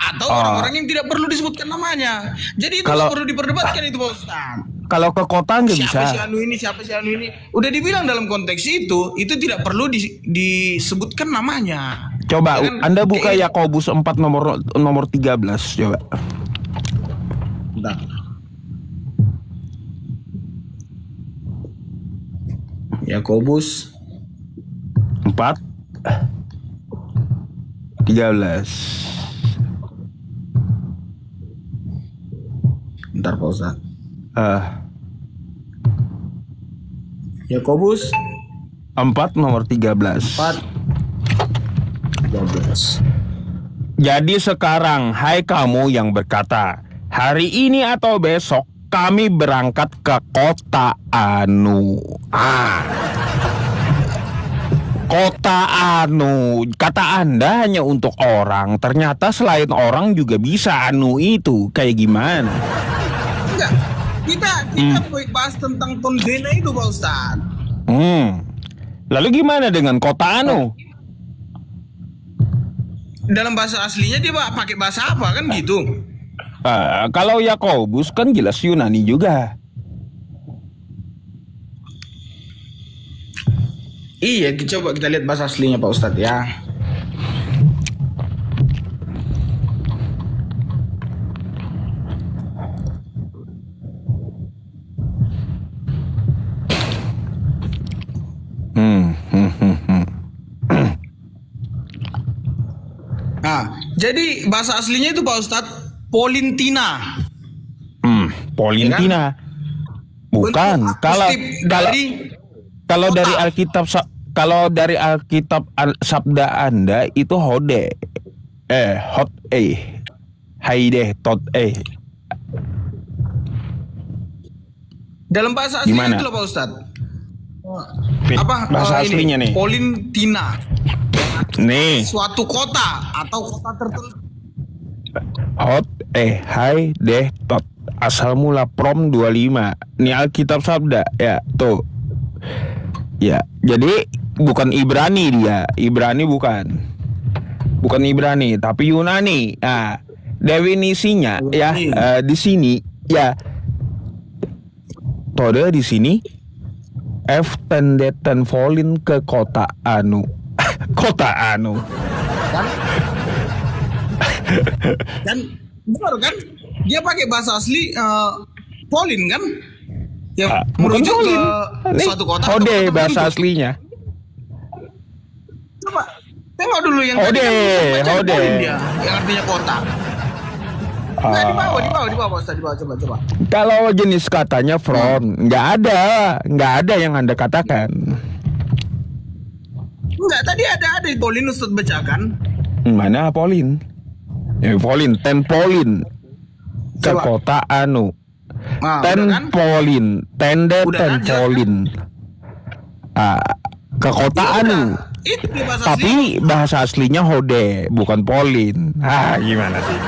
Atau orang-orang yang tidak perlu disebutkan namanya. Jadi itu nggak perlu diperdebatkan itu Pak Ustaz. Kalau ke kota nggak bisa. Siapa si anu ini? Udah dibilang dalam konteks itu tidak perlu disebutkan namanya. Coba ya kan? Anda buka Yakobus 4 nomor 13 coba. Bentar. Yakobus 4 13. Bentar Pak Ustaz. Yakobus 4 nomor 13. 13. Jadi sekarang, hai kamu yang berkata, hari ini atau besok kami berangkat ke kota anu. Kota anu, kata Anda hanya untuk orang. Ternyata selain orang juga bisa anu itu. Kayak gimana? Enggak, kita bahas tentang tonsena itu Pak Ustaz. Lalu gimana dengan kota anu? Dalam bahasa aslinya dia pakai bahasa apa kan gitu? Kalau Yakobus kan jelas Yunani juga. Iya, coba kita lihat bahasa aslinya Pak Ustadz ya. Jadi bahasa aslinya itu Pak Ustadz Polintina. Polintina. Bukan. Kalau dari Alkitab sabda Anda itu hode. Haide tot. Dalam bahasa aslinya itu loh Pak Ustadz. Apa bahasa aslinya nih? Polintina. Nih. Suatu kota atau kota tertentu. Hot hai deh tot. Asal mula prom 25. Ini Alkitab sabda ya tuh. Ya, jadi bukan Ibrani dia. Ibrani bukan. Bukan Ibrani, tapi Yunani. Nah, definisinya Yunani. Di sini ya. Tode di sini F tendeten volin ke kota anu. Kota anu. Dan benar kan? Dia pakai bahasa asli Polin kan? Ya merujuk ke suatu kota. Hode bahasa aslinya. Coba tengok dulu yang hode. Dia, yang artinya kota. Nah, di bawah Ustaz, di bawah coba. Kalau jenis katanya front, nggak ada yang Anda katakan. Enggak, tadi ada Polin Ustaz bacakan. Mana Polin? Polin, ten Polin ke kota anu. Ten Polin, tende ten Polin. Ke kota anu. Tapi bahasa aslinya hode, bukan Polin. Gimana sih?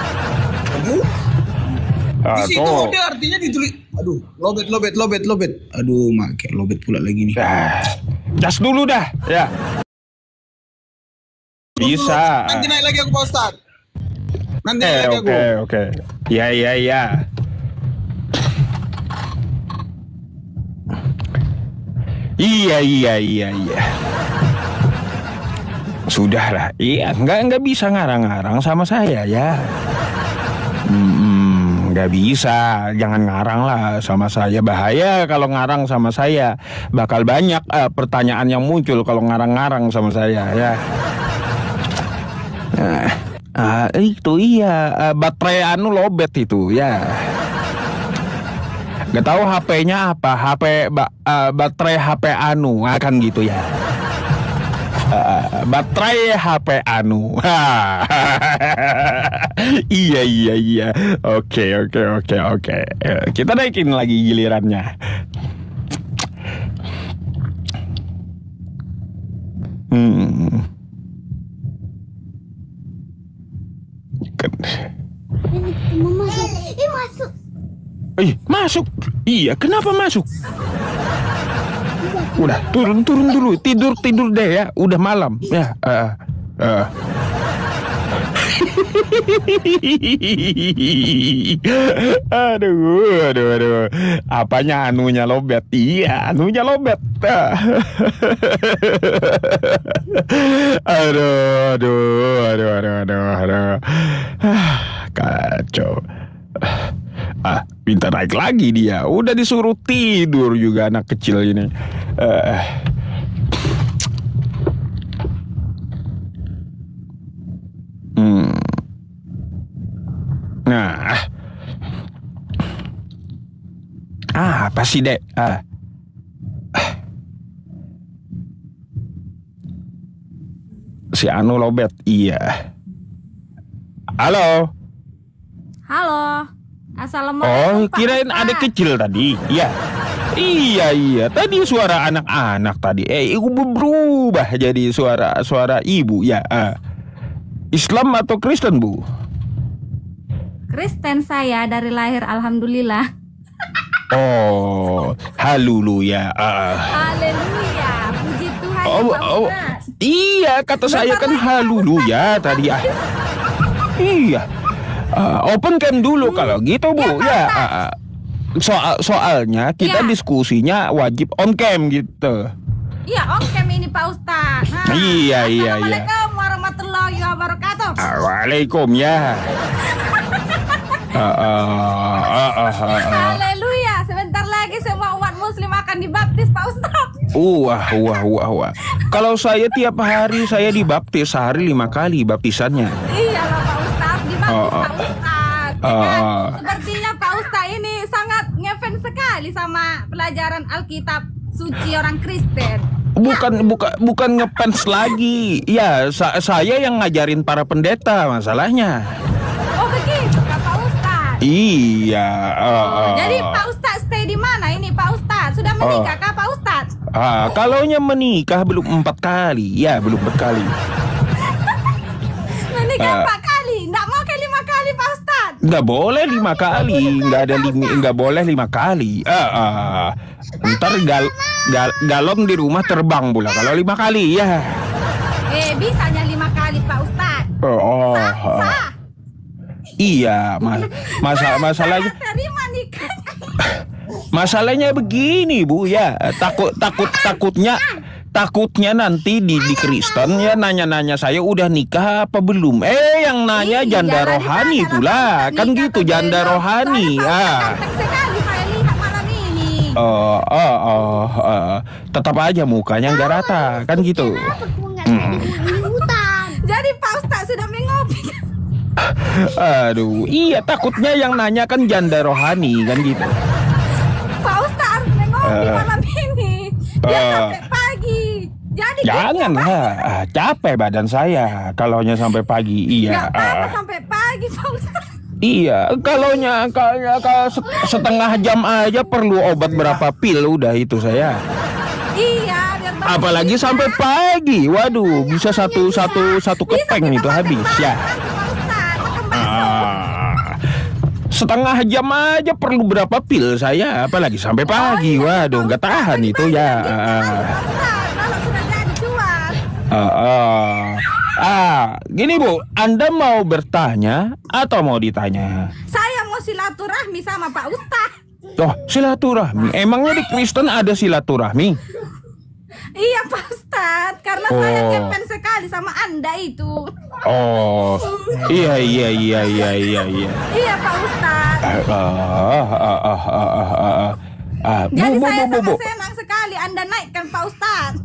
Di situ hode artinya ditulis. Aduh, lobet. Aduh, make lobet pula lagi nih. Jas dulu dah, ya. Bisa. Nanti naik lagi aku Pak Ustaz. Nanti naik lagi aku. Oke. Ya. Iya. Sudahlah. Iya, nggak bisa ngarang-ngarang sama saya ya. Nggak bisa, jangan ngarang lah sama saya. Bahaya kalau ngarang sama saya. Bakal banyak pertanyaan yang muncul kalau ngarang-ngarang sama saya ya. Itu iya, baterai anu lobet itu ya. Gak tahu HP-nya apa, baterai HP anu akan gitu ya. Baterai HP anu. Iya. Oke. Kita naikin lagi gilirannya. Masuk. Iya, kenapa masuk? Udah, turun dulu. Tidur deh ya. Udah malam. Ya. Aduh. Apanya anunya lobet? Iya, anunya lobet. Aduh. Kacau. Minta naik lagi dia. Udah disuruh tidur juga anak kecil ini. Nah, apa sih dek? Si anu lobet, iya. Halo. Assalamualaikum. Oh, kirain adik kecil tadi. Iya. Iya. Tadi suara anak-anak tadi. Ibu berubah jadi suara ibu ya. Islam atau Kristen, Bu? Kristen saya dari lahir, alhamdulillah. Oh, haleluya. Haleluya. Puji Tuhan. Iya, kata saya kan haleluya tadi. Iya. Open cam dulu kalau gitu, Bu. Ya. Soalnya kita diskusinya wajib on cam gitu. Iya, on cam ini Pak Ustaz. Iya. Assalamualaikum warahmatullahi wabarakatuh. Waalaikum ya. Haleluya. Sebentar lagi semua umat muslim akan dibaptis Pak Ustaz. Wah. Kalau saya tiap hari saya dibaptis, sehari 5 kali baptisannya. Iya lah Pak Ustaz, dibaptis Pak Ustaz. Sepertinya Pak Ustaz ini sangat ngefans sekali sama pelajaran Alkitab suci orang Kristen. Bukan ngefans lagi. Ya, saya yang ngajarin para pendeta masalahnya. Oh begitu Kak Pak Ustaz. Iya. Jadi Pak Ustaz stay di mana ini Pak Ustaz? Sudah menikah kah Pak Ustaz? Kalaunya menikah belum 4 kali. Ya, belum 4 kali. Menikah 4 kali, nggak mau ke 5 kali Pak Ustaz? Nggak boleh 5 kali, nggak boleh 5 kali. Ntar galon di rumah terbang pula kalau 5 kali ya. Bisanya 5 kali Pak Ustaz. Sah. Iya, masalahnya. Masalahnya begini Bu ya, takutnya nanti di Kristen ya nanya saya udah nikah apa belum. Yang nanya janda rohani pula, kan gitu janda rohani. Sekali saya lihat malam ini. Tetap aja mukanya nggak rata, kan gitu. Jadi Pak Ustaz sudah mengopi. Aduh, iya takutnya yang nanya kan janda rohani, kan gitu. Pak Ustaz harus mengopi malam ini. Sampai pagi. Jadi jangan capek badan saya kalaunya sampai pagi. Iya. Nggak apa-apa sampai pagi Pak Ustaz. Iya, kalau setengah jam aja perlu obat berapa pil udah itu saya. Iya, biar apalagi sampai pagi. Waduh, bisa satu kepeng itu habis ya. Setengah jam aja perlu berapa pil saya, apalagi sampai pagi. Waduh, nggak tahan itu ya. Kalau sudah jadi cuan. Gini Bu, Anda mau bertanya atau mau ditanya? Saya mau silaturahmi sama Pak Ustaz. Oh, silaturahmi. Emangnya di Kristen ada silaturahmi? Iya Pak Ustaz, karena saya ngefans sekali sama Anda itu. Oh, iya. Iya Pak Ustaz. Jadi saya sangat senang sekali Anda naikkan Pak Ustaz.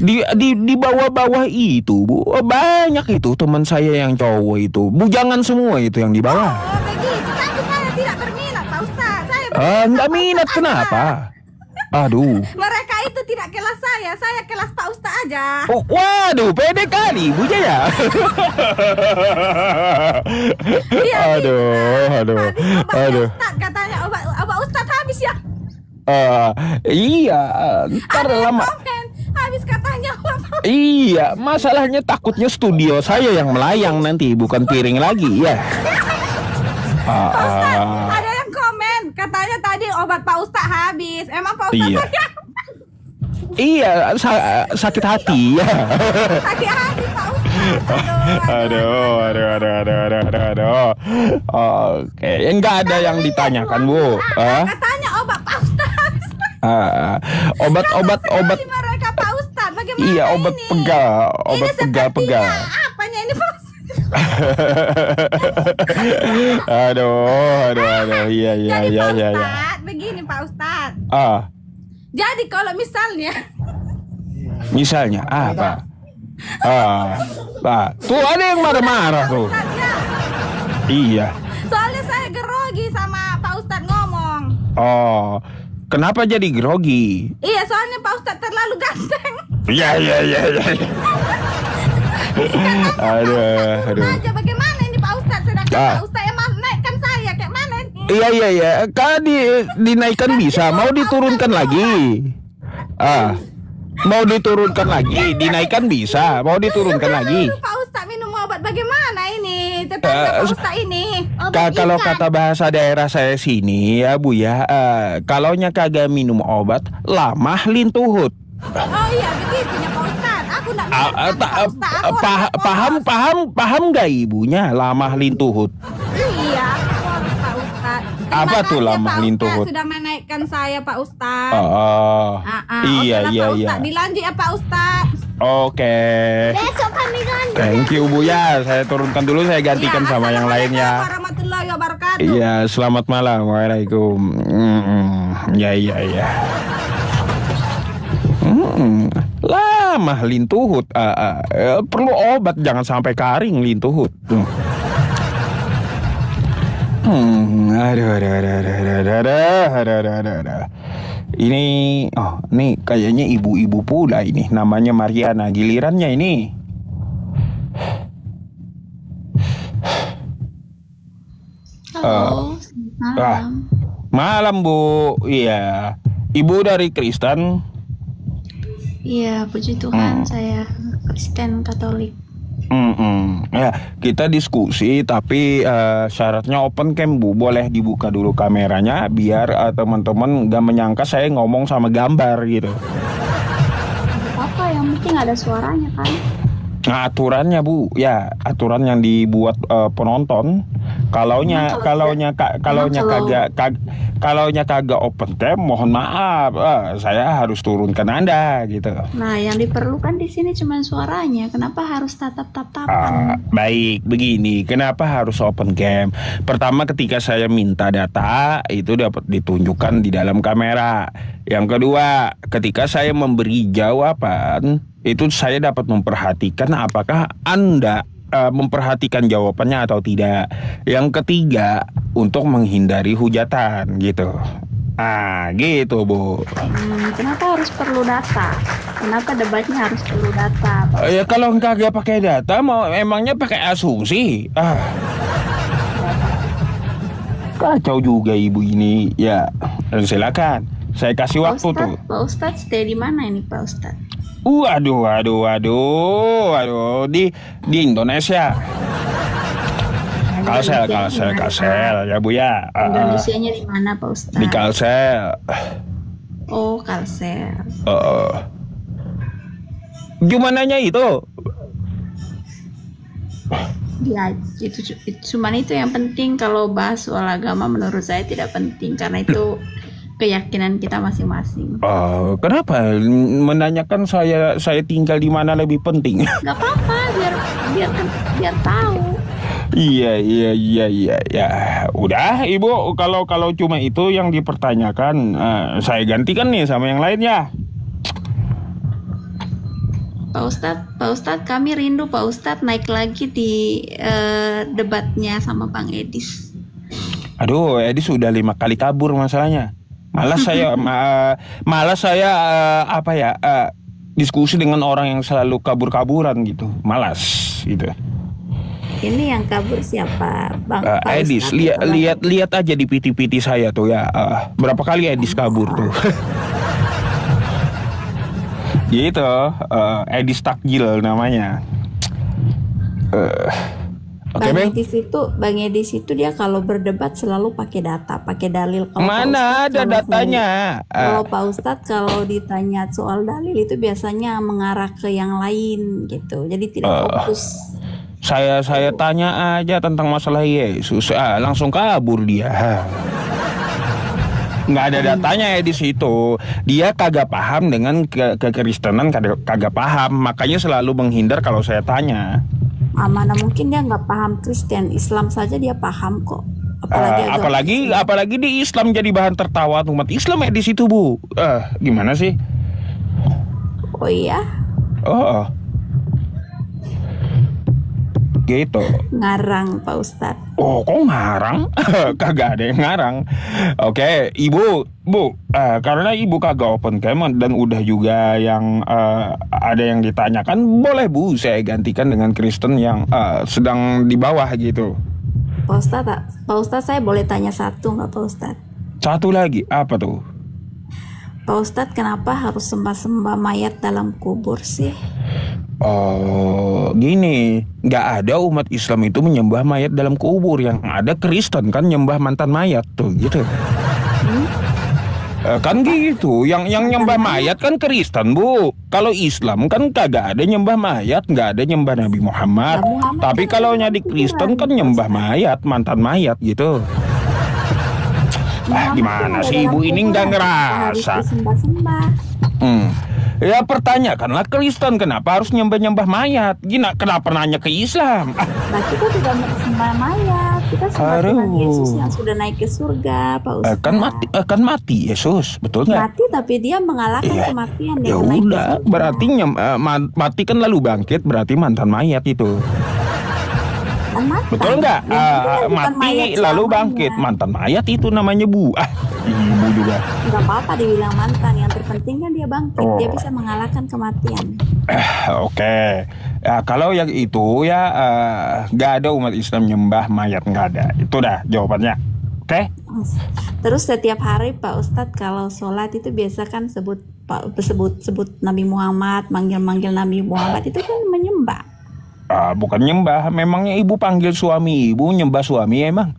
Di bawah-bawah itu Bu, banyak itu teman saya yang cowok itu, bujangan semua itu yang di bawah. Oh begitu, tapi saya tidak berminat Pak Ustaz. Nggak minat kenapa? Aduh. Mereka itu tidak kelas saya kelas Pak Ustaz aja. Oh, waduh, pede kali Bu Jaya. Aduh. Ustaz katanya obat Ustaz habis ya. Iya, ntar lama. Habis katanya obat. Iya, masalahnya takutnya studio saya yang melayang nanti, bukan piring lagi ya. Ustaz, ada yang komen katanya tadi obat Pak Ustaz habis. Emang Pak Ustaz Iya, sakit hati ya. Sakit hati Pak Ustaz. Aduh. Oke, enggak ada yang ditanyakan, Bu. Katanya obat Pak Ustadz. Obat. Mereka Pak Ustadz, bagaimana Iya, obat ini? pegal, obat Ini pegal. apanya ini Pak Ustadz? Aduh. Iya. Jadi Pak Ustadz, begini Pak Ustadz. Jadi kalau Misalnya apa? Tuh ada yang marah-marah tuh. Ustadz, ya. Iya. Soalnya saya grogi sama Pak Ustadz ngomong. Oh, kenapa jadi grogi? Iya, soalnya Pak Ustadz terlalu ganteng. Iya. Aduh. Aja bagaimana ini Pak Ustadz? Sedangkan Pak Ustadz yang naikkan saya kayak mana ini? Iya. Kan dinaikkan bisa, mau diturunkan lagi. Mau diturunkan lagi, dinaikkan bisa, mau diturunkan lagi. Pak Ustadz minum obat bagaimana ini? Tetangga Pak Ustadz ini. Kalau kata bahasa daerah saya sini ya Bu ya, kalaunya kagak minum obat, lamah lintuhut. Oh iya begitunya Pak Ustadz. Aku enggak Paham nggak ibunya lamah lintuhut? Iya, Pak Ustadz. Apa tuh lamah lintuhut? Sudah menaikkan saya Pak Ustadz. Iya. Pak Ustadz, dilanjut ya Pak Ustadz. Oke. Besok kami ganti. Thank you Bu ya. Saya turunkan dulu, saya gantikan sama yang lainnya. Warahmatullahi wabarakatuh. Iya, selamat malam. Waalaikum. Ya. Lamah lintuhut. Perlu obat, jangan sampai kering lintuhut. Aduh. Ini kayaknya ibu-ibu pula ini. Namanya Mariana. Gilirannya ini. Halo, malam. Malam Bu. Iya. Ibu dari Kristen. Iya, puji Tuhan, saya Kristen Katolik. Ya, kita diskusi tapi syaratnya open cam Bu. Boleh dibuka dulu kameranya biar teman-teman gak menyangka saya ngomong sama gambar gitu. Apa yang penting ada suaranya kan? Nah, aturannya Bu, ya aturan yang dibuat penonton. Kalaunya kagak open cam, mohon maaf, saya harus turunkan Anda gitu. Nah, yang diperlukan di sini cuma suaranya. Kenapa harus tatap-tatapan? Baik, begini. Kenapa harus open cam? Pertama, ketika saya minta data itu dapat ditunjukkan di dalam kamera. Yang kedua, ketika saya memberi jawaban itu saya dapat memperhatikan apakah Anda memperhatikan jawabannya atau tidak. Yang ketiga, untuk menghindari hujatan gitu. Gitu Bu. Kenapa harus perlu data? Kenapa debatnya harus perlu data? Ya kalau kagak pakai data, mau emangnya pakai asumsi? Kacau juga ibu ini. Ya, silakan. Saya kasih waktu tuh. Pak Ustadz stay di mana ini Pak Ustadz? Waduh, di Indonesia. Kalsel ya Bu ya. Indonesianya di mana Pak Ustadz? Di Kalsel. Oh, Kalsel. Gimananya itu? Ya, cuman itu yang penting. Kalau bahas soal agama menurut saya tidak penting karena itu keyakinan kita masing-masing. Kenapa menanyakan saya tinggal di mana lebih penting? Gak apa-apa, biar tahu. Iya. Udah Ibu, kalau cuma itu yang dipertanyakan, saya gantikan nih sama yang lainnya. Pak Ustadz, kami rindu Pak Ustadz naik lagi di debatnya sama Bang Edis. Aduh, Edis sudah 5 kali kabur masalahnya. Malas saya diskusi dengan orang yang selalu kabur-kaburan gitu. Malas gitu. Ini yang kabur siapa, Bang? Edis, lihat aja di piti-piti saya tuh ya. Berapa kali Edis kabur tuh. Gitu, Edis Takjil namanya. Oke, Bang? Bang Edis itu dia kalau berdebat selalu pakai data, pakai dalil. Kalau Mana ada datanya? Kalau Pak Ustadz kalau ditanya soal dalil itu biasanya mengarah ke yang lain gitu. Jadi tidak fokus. Saya tanya aja tentang masalah Yesus, langsung kabur dia. Nggak ada datanya ya di situ. Dia kagak paham dengan kekristenan, kagak paham. Makanya selalu menghindar kalau saya tanya. Mana mungkin dia nggak paham Kristen, Islam saja dia paham kok. Apalagi di Islam jadi bahan tertawa umat Islam ya di situ, Bu. Gimana sih? Oh iya. Oh. Gitu. Ngarang Pak Ustadz. Oh, kok ngarang? Kagak ada yang ngarang. Oke, Ibu, Bu, karena Ibu kagak open cam dan udah juga yang ada yang ditanyakan, boleh Bu saya gantikan dengan Kristen yang sedang di bawah gitu. Pak Ustadz saya boleh tanya satu nggak Pak Ustadz? Satu lagi, apa tuh? Pak Ustadz kenapa harus sembah-sembah mayat dalam kubur sih? Oh, gini, nggak ada umat Islam itu menyembah mayat dalam kubur. Yang ada Kristen kan nyembah mantan mayat tuh, gitu. Kan gitu, yang nyembah mayat kan Kristen, Bu. Kalau Islam kan kagak ada nyembah mayat, nggak ada nyembah Nabi Muhammad. Tapi kalau di Kristen kan nyembah mayat, mantan mayat gitu. Gimana sih Ibu ini nggak ngerasa? Ya pertanyakanlah Kristen kenapa harus nyembah mayat? Gina, kenapa nanya ke Islam? Nah kita tidak menyembah mayat, kita sembah Tuhan Yesus yang sudah naik ke surga, Pak Ustadz. Kan mati Yesus, betul nggak? Mati tapi dia mengalahkan kematian. Ya udah, berarti mati kan lalu bangkit, berarti mantan mayat itu. Betul nggak? Mati lalu bangkit, mantan mayat itu namanya, Bu. Ibu juga. Nggak apa-apa dibilang mantan, yang terpenting kan dia bangkit, dia bisa mengalahkan kematian. Oke. Ya, kalau yang itu ya nggak ada umat Islam nyembah mayat, nggak ada. Itu dah jawabannya. Oke? Terus setiap hari Pak Ustadz kalau sholat itu biasa kan sebut Nabi Muhammad, manggil Nabi Muhammad, itu kan menyembah. Bukan nyembah, memangnya Ibu panggil suami Ibu nyembah suami emang?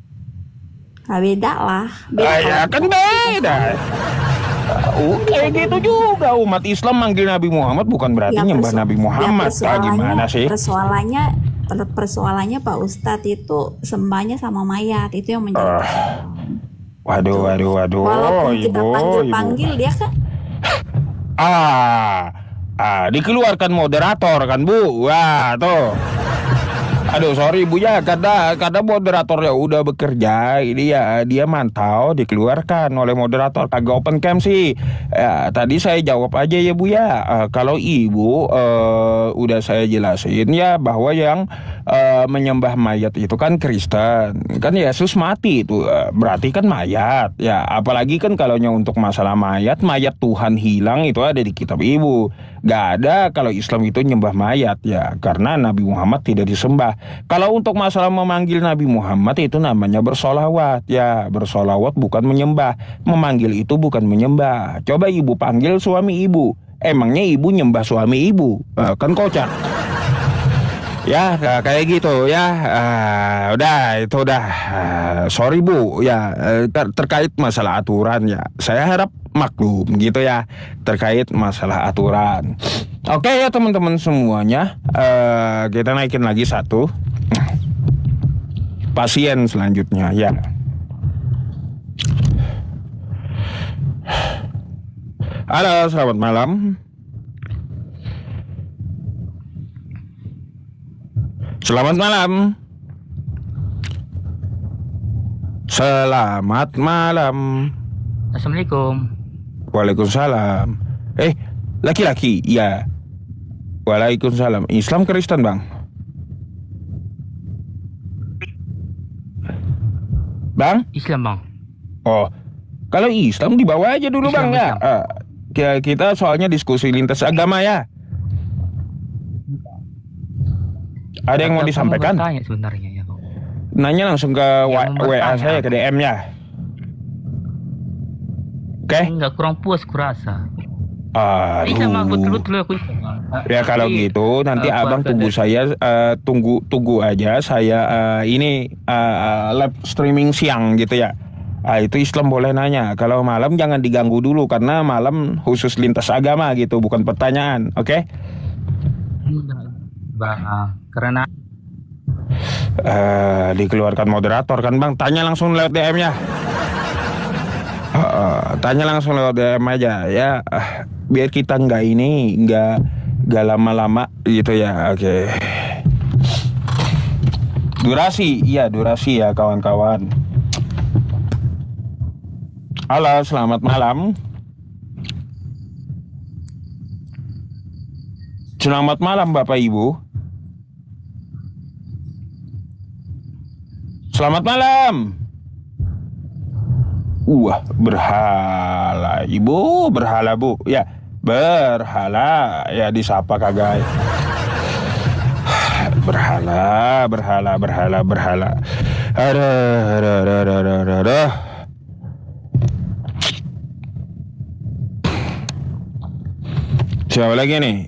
Beda lah. Ya kan beda. Kayak gitu juga umat Islam manggil Nabi Muhammad bukan berarti nyembah Nabi Muhammad. Gimana sih? Persoalannya Pak Ustadz itu sembahnya sama mayat, itu yang menjadi Waduh. Walaupun kita panggil dia kan. Dikeluarkan moderator kan, Bu. Wah, tuh. Aduh, sorry Bu ya, karena moderatornya udah bekerja, ini ya dia mantau dikeluarkan oleh moderator, kagak open cam sih. Ya, tadi saya jawab aja ya Bu ya. Kalau Ibu udah saya jelasin ya bahwa yang menyembah mayat itu kan Kristen. Kan Yesus mati itu berarti kan mayat. Ya, apalagi kan kalaunya untuk masalah mayat Tuhan hilang itu ada di kitab Ibu. Gak ada kalau Islam itu nyembah mayat ya, karena Nabi Muhammad tidak disembah. Kalau untuk masalah memanggil Nabi Muhammad itu namanya bersolawat ya, bersolawat bukan menyembah. Memanggil itu bukan menyembah. Coba Ibu panggil suami Ibu, emangnya Ibu nyembah suami Ibu? Kan kocak. Ya kayak gitu ya. Udah itu udah. Sorry Bu ya, terkait masalah aturan ya, saya harap maklum gitu ya terkait masalah aturan. Oke ya teman-teman semuanya, kita naikin lagi satu pasien selanjutnya ya. Halo, selamat malam. Selamat malam. Selamat malam. Assalamualaikum. Waalaikumsalam. Laki-laki, ya. Waalaikumsalam. Islam Kristen, Bang? Bang? Islam, Bang. Oh, kalau Islam dibawa aja dulu, Islam, Bang ya. Kita soalnya diskusi lintas agama ya. Ada yang mau disampaikan? Tanya sebenarnya ya, Bang. Nanya langsung ke WA saya, ke DM ya. Oke? Enggak kurang puas kurasa. Bisa mah Aduh. betul-betul aku bisa. Ya kalau Jadi, gitu nanti abang puasa tunggu dan- saya, tunggu aja saya ini live streaming siang gitu ya. Itu Islam boleh nanya. Kalau malam jangan diganggu dulu karena malam khusus lintas agama gitu, bukan pertanyaan. Oke? Bang, karena Dikeluarkan moderator kan bang. Tanya langsung lewat DM ya. Tanya langsung lewat DM aja ya. Biar kita nggak lama-lama gitu ya. Oke. Durasi ya kawan-kawan. Halo, selamat malam. Selamat malam Bapak Ibu. Selamat malam. Berhala Ibu, berhala Bu. Ya, berhala. Ya disapa kagak. Berhala. Aduh. Siapa lagi nih?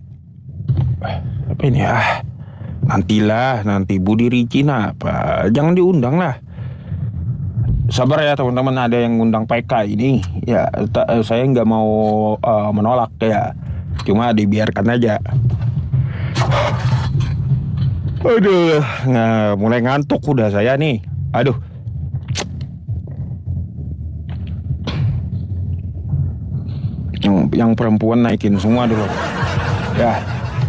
Apa ini ya? Nanti Budi Ricina apa? Jangan diundang lah. Sabar ya teman-teman, ada yang ngundang PK ini. Ya, saya nggak mau menolak ya. Cuma dibiarkan aja. Aduh, mulai ngantuk udah saya nih. Aduh. Yang perempuan naikin semua dulu. Ya,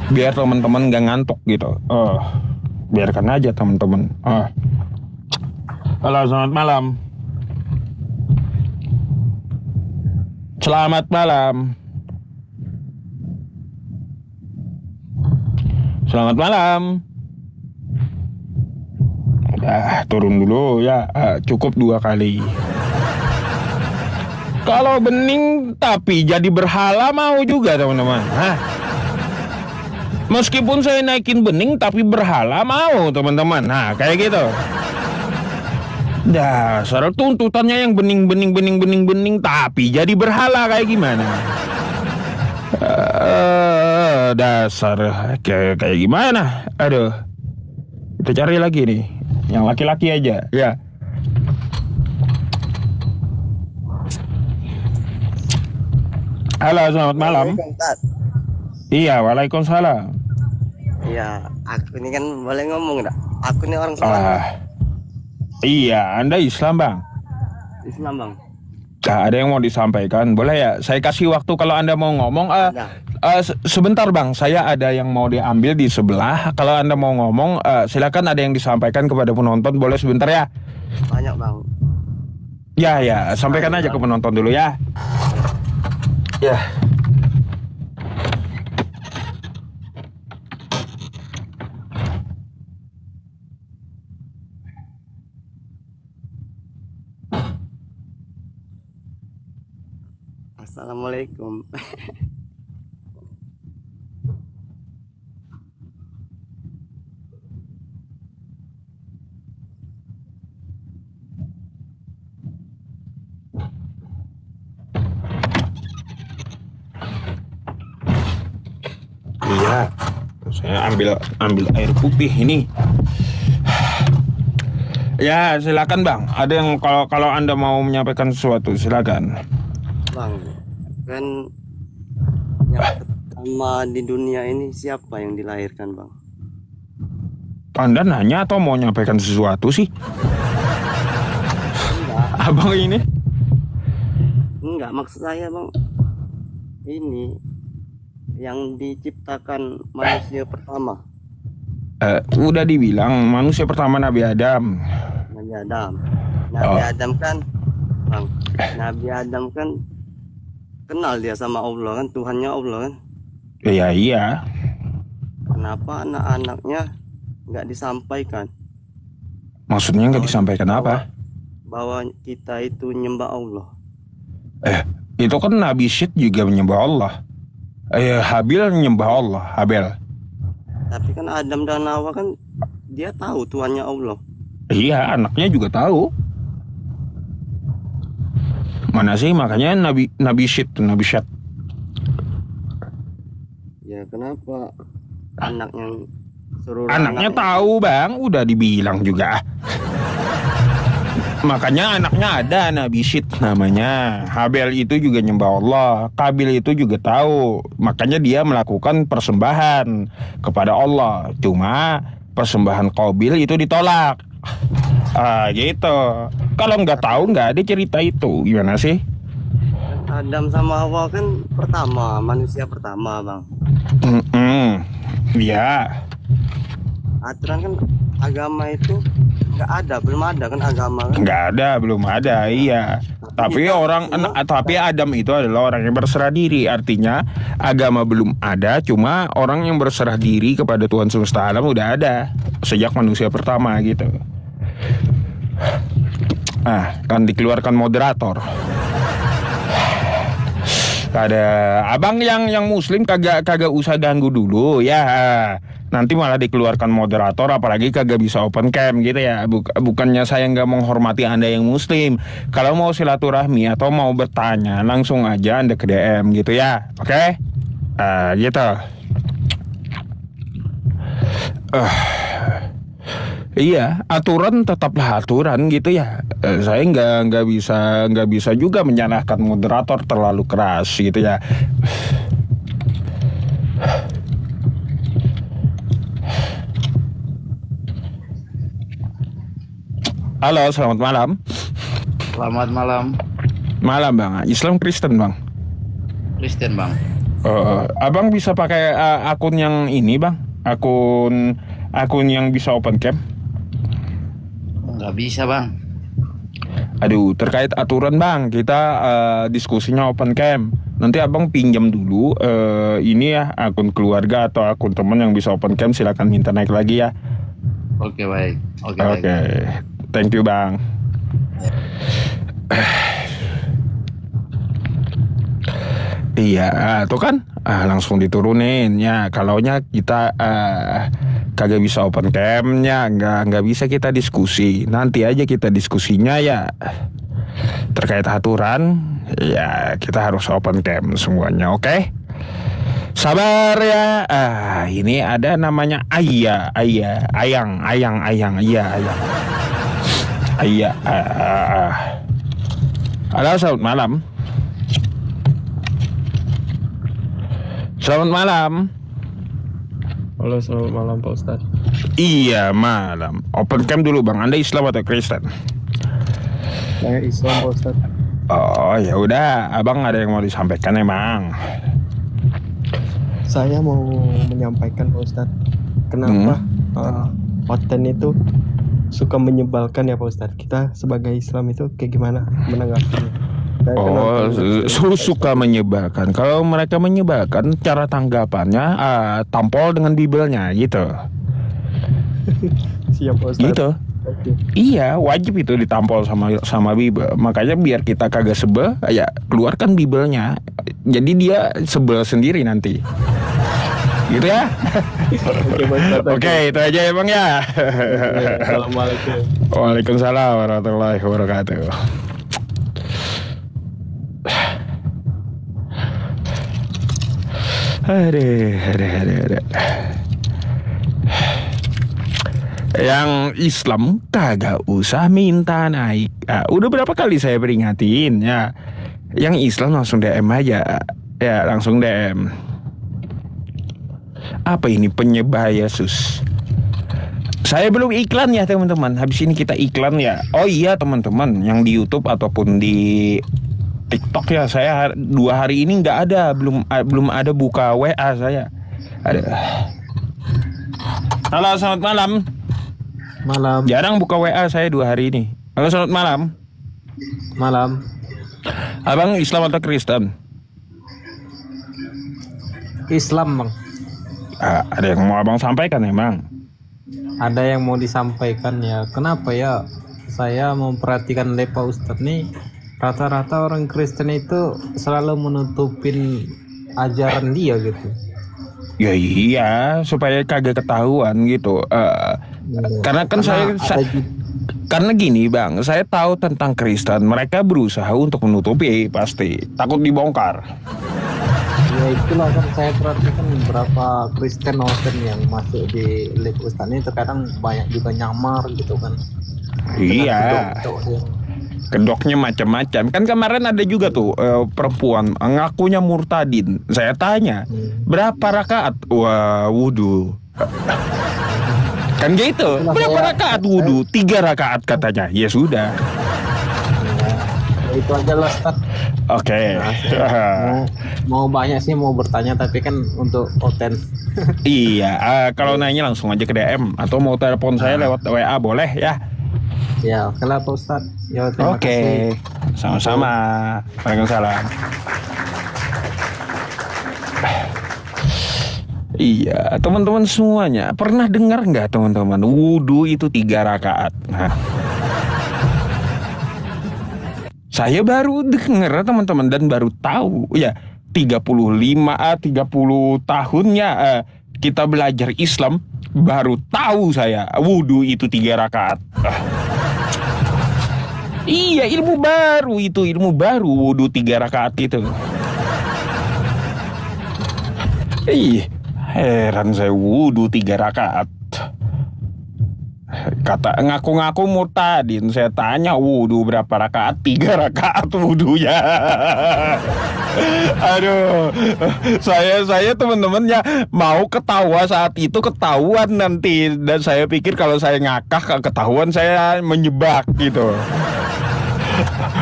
biar teman-teman nggak ngantuk gitu. Biarkan aja teman-teman. Halo, selamat malam. Selamat malam. Selamat malam. Turun dulu ya. Cukup 2 kali. Kalau bening tapi jadi berhala mau juga teman-teman. Meskipun saya naikin bening tapi berhala mau teman-teman. Nah kayak gitu. Dasar tuntutannya yang bening tapi jadi berhala kayak gimana? Dasar kayak gimana? Aduh. Kita cari lagi nih. Yang laki-laki aja ya. Halo, selamat malam. Iya, waalaikumsalam. Iya, aku ini kan boleh ngomong enggak? Aku ini orang Sunda. Iya, Anda Islam, Bang? Islam, Bang. Ada yang mau disampaikan? Boleh ya? Saya kasih waktu kalau Anda mau ngomong. Sebentar, Bang. Saya ada yang mau diambil di sebelah. Kalau Anda mau ngomong, silakan ada yang disampaikan kepada penonton. Boleh sebentar ya? Banyak, Bang. Ya, sampaikan aja ke penonton dulu ya. Ya. Assalamualaikum. Iya. Saya ambil air putih ini. Ya, silakan Bang. Ada yang kalau Anda mau menyampaikan sesuatu, silakan. Bang, kan yang pertama di dunia ini siapa yang dilahirkan, Bang? Anda nanya atau mau menyampaikan sesuatu sih? Enggak, Abang ini? enggak maksud saya, Bang. Ini yang diciptakan manusia pertama, Udah dibilang manusia pertama Nabi Adam. Nabi Adam. Nabi Adam kan, Bang, Nabi Adam kan kenal dia sama Allah kan, Tuhannya Allah kan. Iya. Kenapa anak-anaknya nggak disampaikan Maksudnya nggak disampaikan apa? bahwa kita itu nyembah Allah? Itu kan Nabi Syed juga menyembah Allah. Habil menyembah Allah, Habil. Tapi kan Adam dan Hawa kan dia tahu Tuhannya Allah. Iya, anaknya juga tahu. Mana sih makanya Nabi Syed. ya kenapa anaknya suruh Anaknya tahu bang, udah dibilang juga. Makanya anaknya ada Nabi Syit namanya. Habel itu juga nyembah Allah, Kabil itu juga tahu. Makanya dia melakukan persembahan kepada Allah. Cuma persembahan Qabil itu ditolak. Gitu. Kalau nggak tahu nggak ada cerita itu. Gimana sih? Adam sama Hawa kan pertama, manusia pertama bang. Iya. Aturan kan agama itu belum ada kan agama kan? Nggak ada, belum ada, iya. Tapi Adam itu adalah orang yang berserah diri. Artinya agama belum ada, cuma orang yang berserah diri kepada Tuhan semesta alam udah ada sejak manusia pertama gitu. Kan dikeluarkan moderator. Ada abang yang muslim kagak usah ganggu dulu ya. Nanti malah dikeluarkan moderator, apalagi kagak bisa open cam gitu ya. Bukannya saya nggak menghormati Anda yang muslim. Kalau mau silaturahmi atau mau bertanya, langsung aja Anda ke DM gitu ya. Oke? Gitu. Iya, aturan tetaplah aturan gitu ya. Saya nggak bisa juga menyalahkan moderator terlalu keras gitu ya. Halo, selamat malam. Selamat malam. Malam bang. Islam Kristen bang? Kristen bang. Abang bisa pakai akun yang ini bang? Akun yang bisa open cam? Nggak bisa bang. Aduh, terkait aturan bang, kita diskusinya open cam. Nanti abang pinjam dulu ini ya akun keluarga atau akun teman yang bisa open cam, silakan minta naik lagi ya. Oke baik. Oke. Thank you bang. Iya, tuh kan langsung diturunin ya. Kalaunya kita kagak bisa open camnya, nggak bisa kita diskusi. Nanti aja kita diskusinya ya terkait aturan. Ya kita harus open cam semuanya, oke? Sabar ya. Ini ada namanya Ayang. Halo, selamat malam. Selamat malam. Halo, selamat malam Pak Ustadz. Iya, malam. Open cam dulu bang. Anda Islam atau Kristen? Saya Islam Pak Ustadz. Oh ya udah, abang ada yang mau disampaikan emang? Saya mau menyampaikan Pak Ustadz, kenapa konten itu suka menyebalkan ya Pak Ustadz. Kita sebagai Islam itu kayak gimana menanggapinya? Suka menyebalkan. Kalau mereka menyebalkan, cara tanggapannya tampol dengan Bibelnya gitu. Siap Pak Ustadz. Gitu. Okay. Iya, wajib itu ditampol sama Bibel. Makanya biar kita kagak sebel, ya keluarkan Bibelnya. Jadi dia sebel sendiri nanti. Gitu ya. Oke, itu aja ya bang ya. Assalamualaikum. Waalaikumsalam warahmatullahi wabarakatuh. Ada. Yang Islam kagak usah minta naik. Udah berapa kali saya peringatin ya. Yang Islam langsung DM aja. Ya langsung DM. Apa ini penyembah Yesus? Saya belum iklan ya teman-teman. Habis ini kita iklan ya. Oh iya teman-teman, yang di YouTube ataupun di TikTok ya, saya 2 hari ini nggak ada, belum ada buka WA saya. Ada. Halo, selamat malam. Malam. Jarang buka WA saya 2 hari ini. Halo, selamat malam. Malam. Abang Islam atau Kristen? Islam bang. Ada yang mau abang sampaikan emang? Ada yang mau disampaikan ya. Kenapa ya? Saya memperhatikan Pak Ustadz nih. Rata-rata orang Kristen itu selalu menutupin ajaran dia gitu. Ya iya, supaya kagak ketahuan gitu. Karena kan karena gini bang, saya tahu tentang Kristen. Mereka berusaha untuk menutupi, pasti takut dibongkar. Ya itulah kan saya perhatikan beberapa Kristen Open yang masuk di live Ustaz ini terkadang banyak juga nyamar gitu kan. Iya. Kedoknya macam-macam. Kan kemarin ada juga tuh perempuan ngakunya murtadin. Saya tanya, berapa rakaat? Wah, wudhu. Kan gitu. Berapa rakaat wudhu? 3 rakaat katanya. Ya sudah. Ya, itu aja lah Ustaz. Oke. Mau banyak sih mau bertanya tapi kan untuk konten. Iya. Kalau nanya langsung aja ke DM atau mau telepon saya lewat WA boleh ya. Ya, oke lah Pak Ustaz. Ya, terima kasih. Sama-sama. Waalaikumsalam. Iya, teman-teman semuanya pernah dengar nggak teman-teman? Wudhu itu 3 rakaat. Nah, saya baru dengar teman-teman dan baru tahu ya 30 tahunnya kita belajar Islam baru tahu saya wudhu itu 3 rakaat. Iya, ilmu baru itu, ilmu baru wudhu 3 rakaat itu. Ih, heran saya wudhu 3 rakaat. Kata ngaku-ngaku murtadin, saya tanya wudhu berapa rakaat? 3 rakaat wudhunya. Aduh, saya teman-temannya mau ketawa saat itu ketahuan nanti, dan saya pikir kalau saya ngakak ketahuan saya menyebak gitu.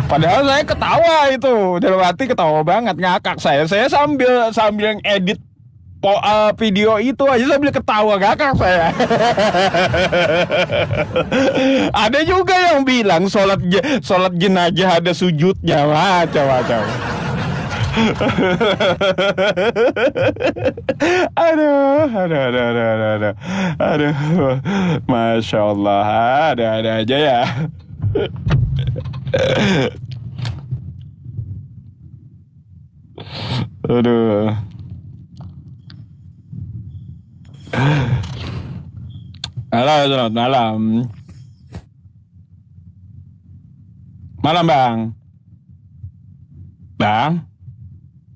Padahal saya ketawa itu, dalam hati ketawa banget ngakak saya sambil ngedit video itu aja sambil ketawa ngakak saya. Ada juga yang bilang sholat jenazah ada sujudnya, macam-macam. Aduh, Masya Allah, ada aja ya. Aduh. Halo, selamat malam. Malam, Bang. Bang,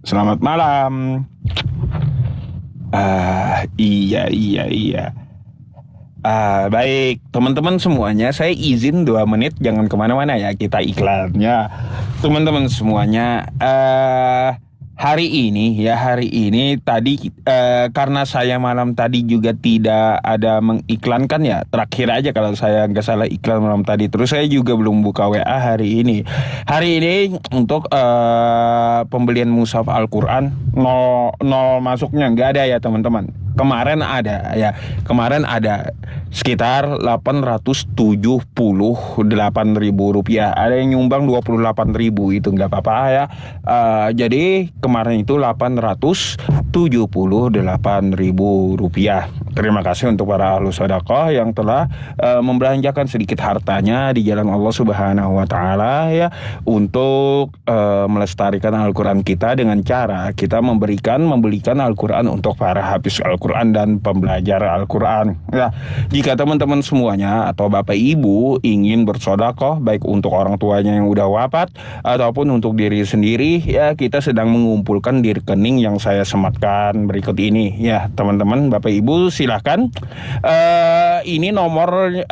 selamat malam. Iya. Baik, teman-teman semuanya, saya izin 2 menit, jangan kemana-mana ya, kita iklannya. Teman-teman semuanya, hari ini tadi karena saya malam tadi juga tidak ada mengiklankan ya, terakhir aja kalau saya nggak salah iklan malam tadi. Terus saya juga belum buka WA hari ini untuk pembelian mushaf Al-Quran nol masuknya, nggak ada ya teman-teman. Kemarin ada sekitar 878.000 rupiah. Ada yang nyumbang 28.000, itu nggak apa-apa ya. Jadi kemarin itu 878.000 rupiah. Terima kasih untuk para ahlu sedekah yang telah membelanjakan sedikit hartanya di jalan Allah Subhanahu wa Ta'ala ya, untuk melestarikan Al-Quran kita dengan cara kita membelikan Al-Quran untuk para hafiz Al-Quran dan pembelajar Al-Quran ya. Jika teman-teman semuanya atau bapak ibu ingin bersedekah baik untuk orang tuanya yang udah wafat ataupun untuk diri sendiri ya, kita sedang mengumpulkan di rekening yang saya sematkan berikut ini ya teman-teman. Bapak ibu silahkan, ini nomornya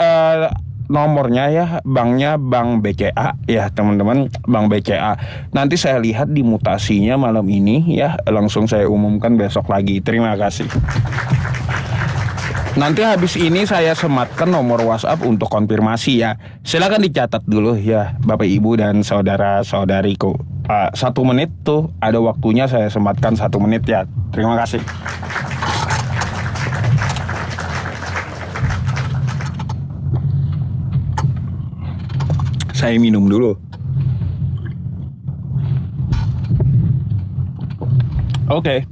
ya, banknya Bank BCA ya teman-teman, Bank BCA. Nanti saya lihat di mutasinya malam ini ya, langsung saya umumkan besok lagi. Terima kasih. Nanti habis ini saya sematkan nomor WhatsApp untuk konfirmasi ya. Silakan dicatat dulu ya Bapak Ibu dan saudara-saudariku. 1 menit tuh ada waktunya, saya sematkan 1 menit ya. Terima kasih. Saya minum dulu. Oke.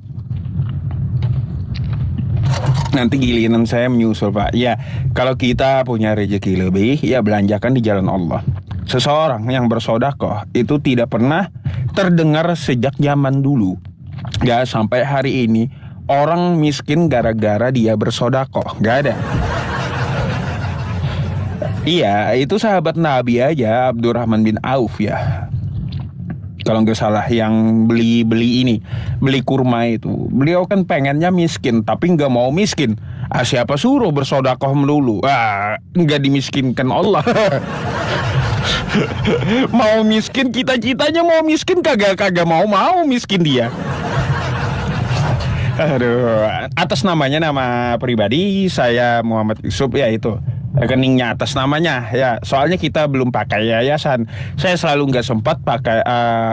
Nanti giliran saya menyusul Pak. Ya, kalau kita punya rezeki lebih, ya belanjakan di jalan Allah. Seseorang yang bersedekah itu tidak pernah terdengar sejak zaman dulu. Ya, sampai hari ini orang miskin gara-gara dia bersedekah. Gak ada. Iya, itu sahabat Nabi aja, Abdurrahman bin Auf ya. kalau nggak salah, yang beli kurma itu. Beliau kan pengennya miskin tapi nggak mau miskin. Siapa suruh bersodakoh melulu? Nggak dimiskinkan Allah. Mau miskin, cita-citanya mau miskin, kagak mau miskin dia. Aduh, atas namanya, nama pribadi saya Muhammad Yusuf, ya itu rekeningnya atas namanya ya. Soalnya kita belum pakai yayasan. Saya selalu nggak sempat pakai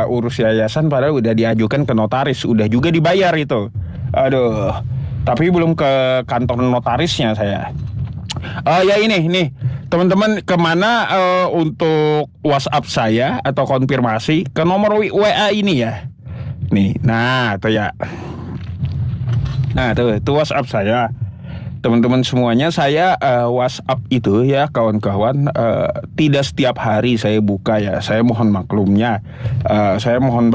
urus yayasan, padahal udah diajukan ke notaris, udah juga dibayar itu. Aduh, tapi belum ke kantor notarisnya saya. Ya ini teman-teman, kemana untuk WhatsApp saya atau konfirmasi ke nomor WA ini ya. Nih, nah tuh ya. Nah tuh WhatsApp saya. Teman-teman semuanya, saya WhatsApp itu ya kawan-kawan, tidak setiap hari saya buka ya. Saya mohon maklumnya. Saya mohon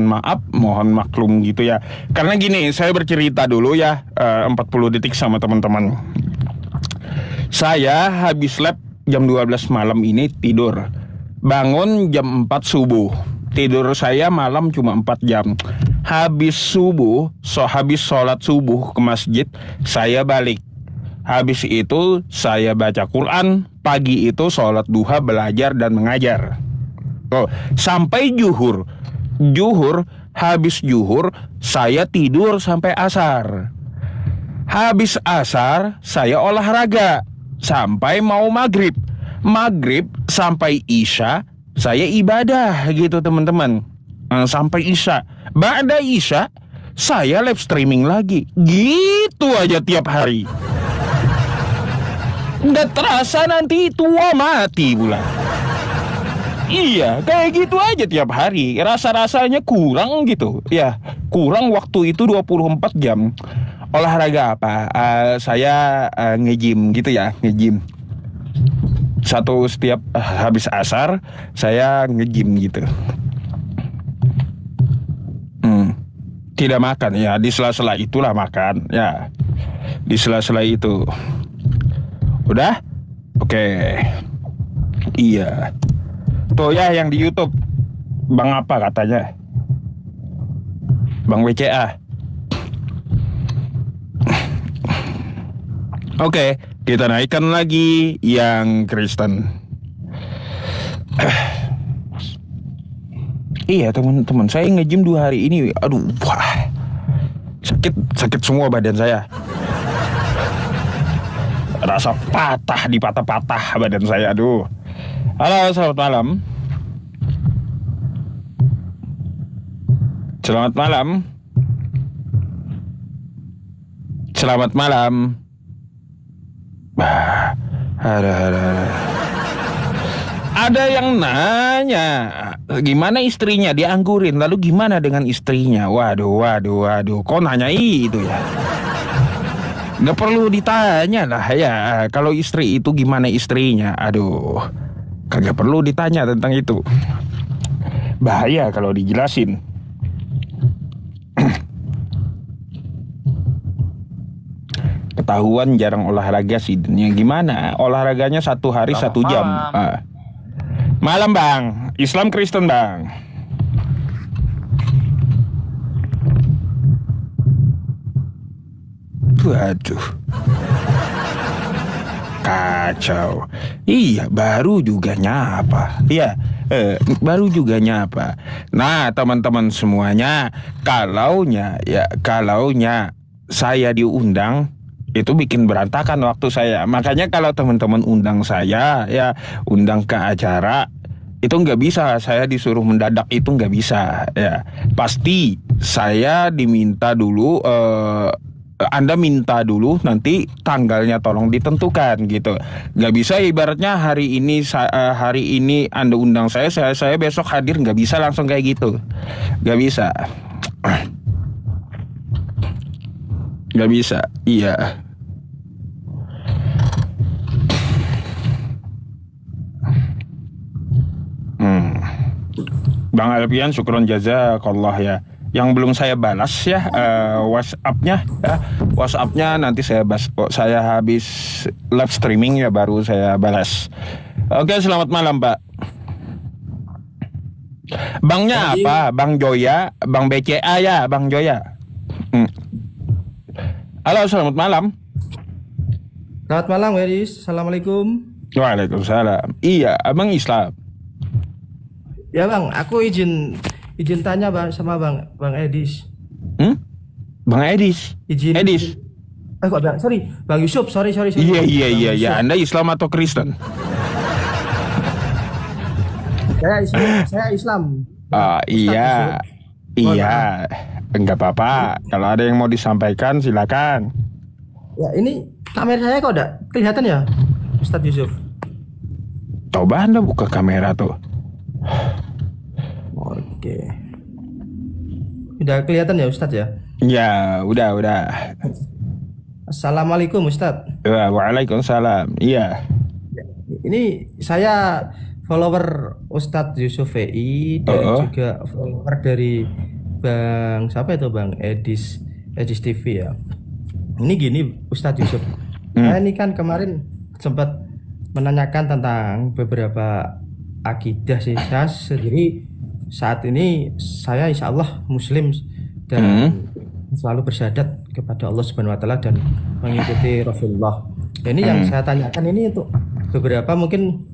maaf, mohon maklum gitu ya. Karena gini, saya bercerita dulu ya, 40 detik sama teman-teman. Saya habis lab jam 12 malam ini tidur. Bangun jam 4 subuh. Tidur saya malam cuma 4 jam. Habis subuh, habis sholat subuh ke masjid, saya balik. Habis itu saya baca Quran. Pagi itu sholat duha, belajar dan mengajar. Sampai juhur. Habis juhur saya tidur sampai asar. Habis asar saya olahraga sampai mau maghrib. Maghrib sampai isya saya ibadah gitu teman-teman. Sampai isya. Ba'da isya saya live streaming lagi. Gitu aja tiap hari. Nggak terasa nanti tua mati pula. Iya, kayak gitu aja tiap hari. Rasa-rasanya kurang gitu. Ya, kurang waktu itu 24 jam. Olahraga apa? Saya nge-gym gitu ya, nge-gym. Setiap habis asar saya nge-gym gitu. Tidak makan ya, di sela-sela itulah makan ya. Di sela-sela itu. Udah? Oke. Iya. Tuh ya yang di YouTube. Bang apa katanya? Bang WCA. Oke, kita naikkan lagi yang Kristen. Iya teman-teman, saya nge-gym 2 hari ini. Aduh, wah, sakit semua badan saya. Rasa dipatah-patah badan saya. Aduh. Halo, selamat malam. Selamat malam. Selamat malam. Ada yang nanya, gimana istrinya dianggurin, lalu gimana dengan istrinya? Waduh, kok nanya itu ya? Nggak perlu ditanya lah ya, kalau istri itu gimana istrinya. Aduh, kagak perlu ditanya tentang itu. Bahaya kalau dijelasin. Ketahuan jarang olahraga sih. Ya gimana? Olahraganya 1 hari 1 jam. Malam bang, Islam Kristen bang. Waduh, kacau. Iya, baru juga nyapa. Iya, baru juga nyapa. Nah teman-teman semuanya, kalaunya saya diundang, itu bikin berantakan waktu saya. Makanya kalau teman-teman undang saya, ya undang ke acara, itu nggak bisa. Saya disuruh mendadak itu nggak bisa. Ya pasti saya diminta dulu. Anda minta dulu, nanti tanggalnya tolong ditentukan gitu. Nggak bisa ibaratnya hari ini Anda undang saya besok hadir. Nggak bisa langsung kayak gitu. Nggak bisa. Nggak bisa. Iya. Bang Alfian, syukron jazakallah ya. Yang belum saya balas ya WhatsApp-nya nanti saya habis live streaming ya baru saya balas. Oke, selamat malam Pak. Bangnya apa? Bang Joya, Bang BCA ya, Bang Joya. Halo, selamat malam. Selamat malam, Wedis. Assalamualaikum. Waalaikumsalam. Iya, abang Islam. Ya bang, aku izin tanya bang sama bang Edis. Bang Edis. Edis. Kok bang? Sorry, Bang Yusuf. Sorry. Iya. Anda Islam atau Kristen? Saya Islam. Iya. Enggak apa-apa. Kalau ada yang mau disampaikan silakan. Ya ini kamera saya kok udah kelihatan ya, Ustadz Yusuf? Coba Anda buka kamera tuh. Oke. Udah kelihatan ya Ustadz ya? Ya, udah. Assalamualaikum Ustadz. Waalaikumsalam. Iya. Ini saya follower Ustadz Yusuf VI dan juga follower dari Bang siapa itu Bang Edis TV ya. Ini gini Ustadz Yusuf. Saya ini kan kemarin sempat menanyakan tentang beberapa akidah sih. Saya sendiri saat ini saya insya Allah Muslim dan selalu bersyahadat kepada Allah Subhanahu Wa Taala dan mengikuti Rasulullah. Ini yang saya tanyakan ini untuk beberapa mungkin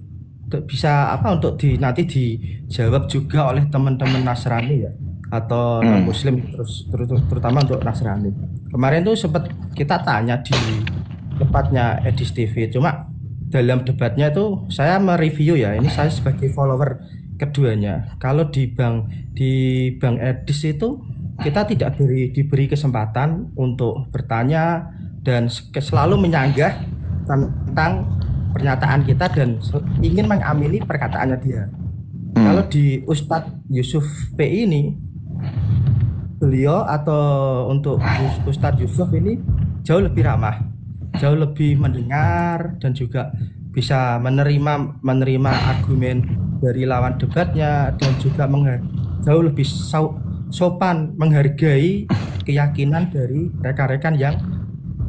bisa untuk nanti dijawab juga oleh teman-teman Nasrani ya atau non Muslim terutama untuk Nasrani. Kemarin tuh sempat kita tanya di tempatnya Edis TV, cuma dalam debatnya itu saya mereview ya. Ini saya sebagai follower keduanya. Kalau di Bang Edis itu kita tidak diberi kesempatan untuk bertanya dan selalu menyanggah tentang pernyataan kita dan ingin mengamini perkataannya dia. Kalau di Ustadz Yusuf PI ini, beliau atau untuk Ustadz Yusuf ini jauh lebih ramah, jauh lebih mendengar dan juga bisa menerima argumen dari lawan debatnya dan juga jauh lebih sopan menghargai keyakinan dari rekan-rekan yang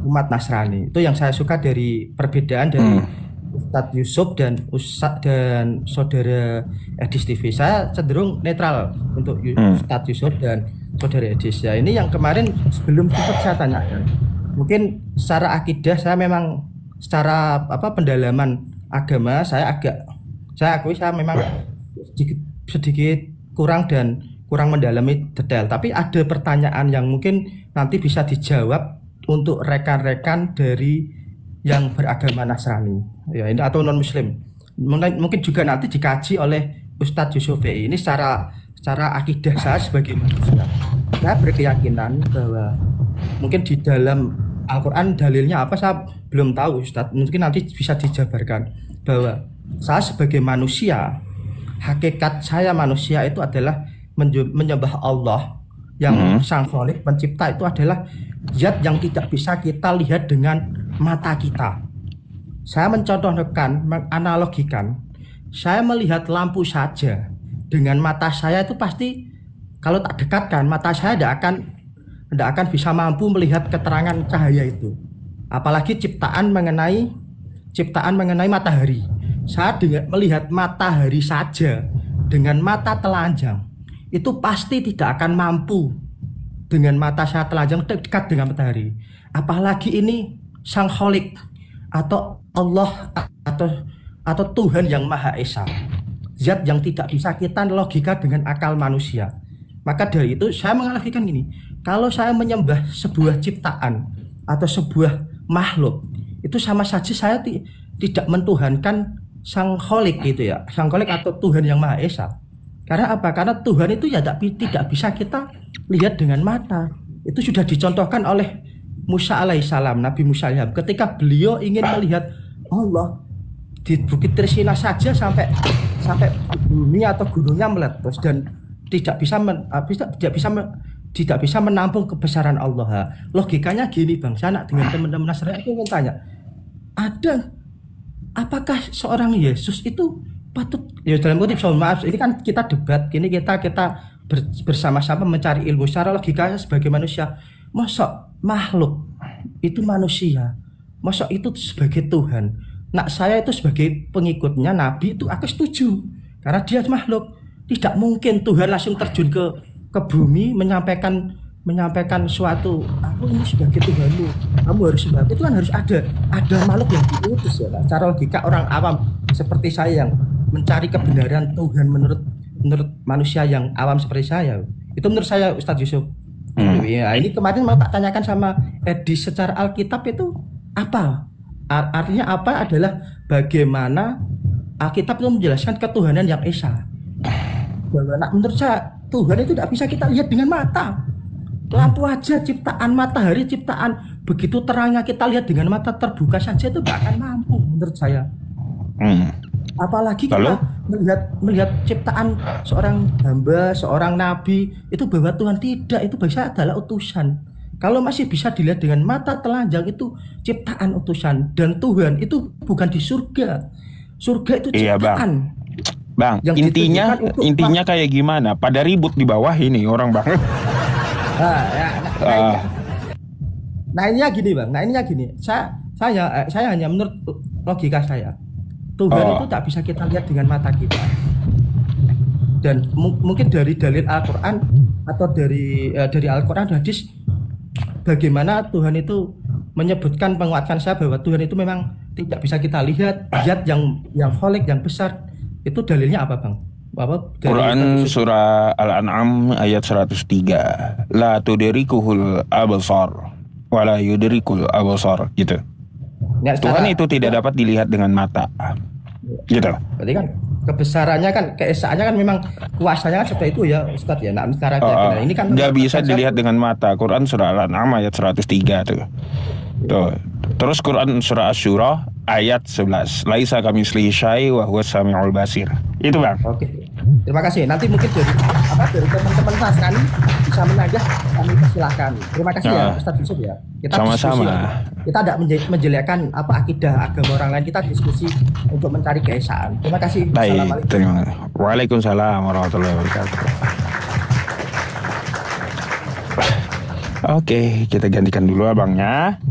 umat Nasrani. Itu yang saya suka dari perbedaan dari Ustadz Yusuf dan saudara Edis TV. Saya cenderung netral untuk Ustadz Yusuf dan saudara Edis ya. Ini yang kemarin sebelum saya tanyakan. Mungkin secara akidah saya memang secara pendalaman agama saya akui saya memang sedikit kurang mendalami detail, tapi ada pertanyaan yang mungkin nanti bisa dijawab untuk rekan-rekan dari yang beragama Nasrani ya ini atau non Muslim. Mungkin juga nanti dikaji oleh Ustadz Yusuf ini secara akidah saya sebagai manusia. Saya berkeyakinan bahwa mungkin di dalam Al-Quran dalilnya apa saya belum tahu Ustadz, mungkin nanti bisa dijabarkan bahwa saya sebagai manusia, hakikat saya manusia itu adalah menyembah Allah yang Sang Khalik pencipta. Itu adalah zat yang tidak bisa kita lihat dengan mata kita. Saya mencontohkan, menganalogikan, saya melihat lampu saja dengan mata saya itu pasti kalau tak dekatkan mata saya tidak akan bisa mampu melihat keterangan cahaya itu. Apalagi ciptaan mengenai matahari. Saya melihat matahari saja dengan mata telanjang itu pasti tidak akan mampu dengan mata saya telanjang dekat dengan matahari. Apalagi ini Sang Khalik atau Allah atau Tuhan yang Maha Esa, zat yang tidak bisa kita logika dengan akal manusia. Maka dari itu saya menganalogikan gini, kalau saya menyembah sebuah ciptaan atau sebuah makhluk itu sama saja saya tidak mentuhankan Sang Khalik gitu ya, Sang Khalik atau Tuhan yang Maha Esa. Karena apa? Karena Tuhan itu ya tidak bisa kita lihat dengan mata. Itu sudah dicontohkan oleh Musa alaihissalam, Nabi Musa alaihissalam. Ketika beliau ingin melihat Allah di Bukit Trisina saja sampai bumi atau gunungnya meletus dan tidak bisa menampung kebesaran Allah. Logikanya gini Bang, saya nak dengan teman-teman Nasrani itu ingin tanya, apakah seorang Yesus itu patut ya dalam kutip maaf ini kan kita debat gini kita bersama-sama mencari ilmu secara logika sebagai manusia. Masa makhluk itu manusia, masa itu sebagai Tuhan. Nah saya itu sebagai pengikutnya Nabi itu aku setuju karena dia makhluk. tidak mungkin Tuhan langsung terjun ke bumi menyampaikan suatu, aku ini sebagai Tuhanmu, kamu harus sembah. Itu kan harus ada makhluk yang diutus ya. Cara logika orang awam seperti saya yang mencari kebenaran Tuhan menurut manusia yang awam seperti saya. Itu menurut saya Ustadz Yusuf. Ya, ini kemarin mau tak tanyakan sama Edi, secara Alkitab itu apa? Artinya apa adalah bagaimana Alkitab itu menjelaskan ketuhanan yang esa. Bahwa menurut saya Tuhan itu tidak bisa kita lihat dengan mata. Lampu aja ciptaan, matahari ciptaan, begitu terangnya kita lihat dengan mata terbuka saja itu tidak akan mampu menurut saya. Apalagi kita melihat ciptaan seorang hamba, seorang nabi, itu bahwa Tuhan tidak, itu bahasa adalah utusan. Kalau masih bisa dilihat dengan mata telanjang itu ciptaan utusan, dan Tuhan itu bukan di surga. Surga itu ciptaan. Bang, intinya kayak gimana? Pada ribut di bawah ini orang Bang. Nah ininya gini. Saya hanya menurut logika saya. Tuhan itu tak bisa kita lihat dengan mata kita. Dan mungkin dari dalil Al-Qur'an atau dari Al-Qur'an dan hadis, bagaimana Tuhan itu menyebutkan, menguatkan saya bahwa Tuhan itu memang tidak bisa kita lihat, zat yang kholik, yang besar. Itu dalilnya apa, Bang? Quran surah Al-An'am ayat 103. La tudrikuhul absar wa la yudrikul absar, gitu. Ya, Tuhan itu tidak dapat dilihat dengan mata. Gitu. Berarti kan kebesarannya kan, keesaannya kan memang kuasanya kan seperti itu ya, Ustaz ya. Nah, ini kan nggak bisa dilihat dengan mata. Quran surah Al-An'am ayat 103 tuh. Tuh. Terus Quran surah Asy-Syura ayat 11. Laisa kamitslihi syai' wa huwas samiul basir. Itu, Bang. Oke. Terima kasih. Nanti mungkin dari teman-teman Nasrani bisa menagih, kami persilahkan. Terima kasih ya Ustaz Yusuf ya. Kita sama-sama. Kita tidak menjelekkan akidah agama orang lain. Kita diskusi untuk mencari keesaan. Terima kasih. Baik. Terima kasih. Waalaikumsalam warahmatullahi wabarakatuh. Oke, kita gantikan dulu abangnya.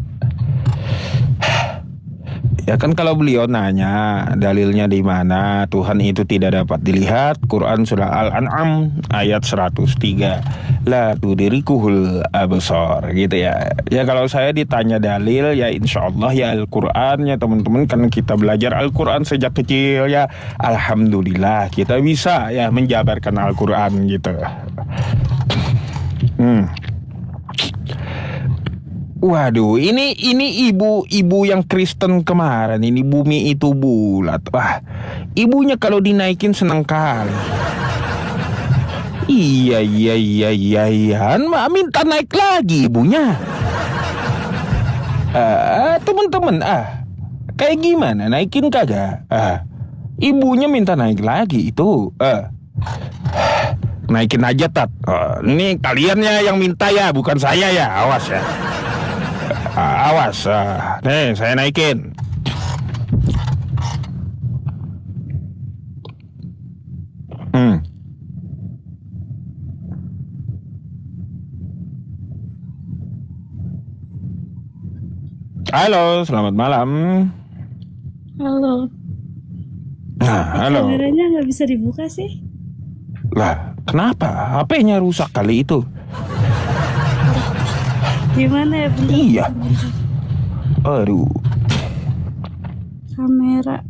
Ya kan kalau beliau nanya dalilnya di mana Tuhan itu tidak dapat dilihat, Quran surah Al-An'am ayat 103. La tudrikuhul absar, gitu ya. Ya kalau saya ditanya dalil, ya insyaallah ya Al-Qur'an ya teman-teman, karena kita belajar Al-Qur'an sejak kecil ya. Alhamdulillah kita bisa ya menjabarkan Al-Qur'an gitu. Waduh, ini ibu yang Kristen kemarin, ini bumi itu bulat. Wah, ibunya kalau dinaikin senang kali. Iya, minta naik lagi ibunya. Teman-teman, kayak gimana naikin kagak? Ibunya minta naik lagi itu. Naikin aja Tat. Ini kaliannya yang minta ya, bukan saya ya. Awas ya. Awas, nih saya naikin. Halo, selamat malam. Halo. Nah, halo. Kameranya nggak bisa dibuka sih? Lah, kenapa? HP-nya rusak kali itu. Gimana ya? Bentar. Iya. Aduh. Kamera.